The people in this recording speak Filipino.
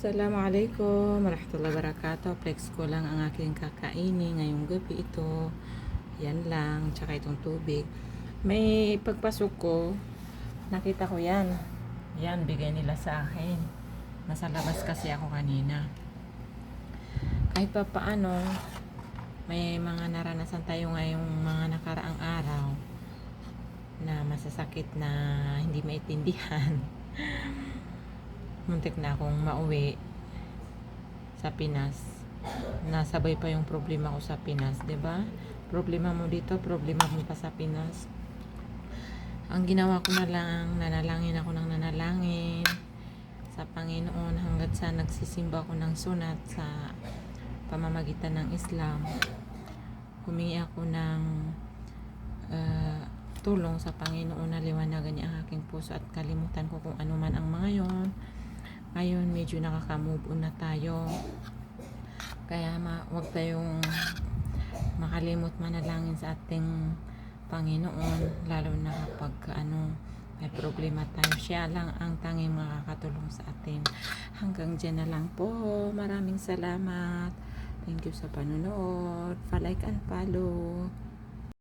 Assalamualaikum warahmatullahi wabarakatuh. Flex ko lang ang aking kakainin ngayong gabi ito. Yan lang, tsaka itong tubig. May pagpasok ko, nakita ko yan. Yan, bigay nila sa akin. Nasa labas kasi ako kanina. Kahit pa paano, may mga naranasan tayo ngayong mga nakaraang araw na masasakit na hindi maintindihan. Muntik na akong mauwi sa Pinas. Nasabay pa yung problema ko sa Pinas, 'di ba? Problema mo dito, problema mo pa sa Pinas. Ang ginawa ko na lang, nanalangin ako ng nanalangin sa Panginoon hanggat sa nagsisimba ako ng sunat sa pamamagitan ng Islam. Humingi ako ng tulong sa Panginoon na liwanagan niya ang aking puso at kalimutan ko kung ano man ang mga yon. Ngayon, medyo nakaka-move on na tayo. Kaya huwag tayong makalimot manalangin sa ating Panginoon, lalo na kapag may problema tayo. Siya lang ang tanging makakatulong sa atin. Hanggang dyan na lang po. Maraming salamat. Thank you sa panonood. Pa-like and follow.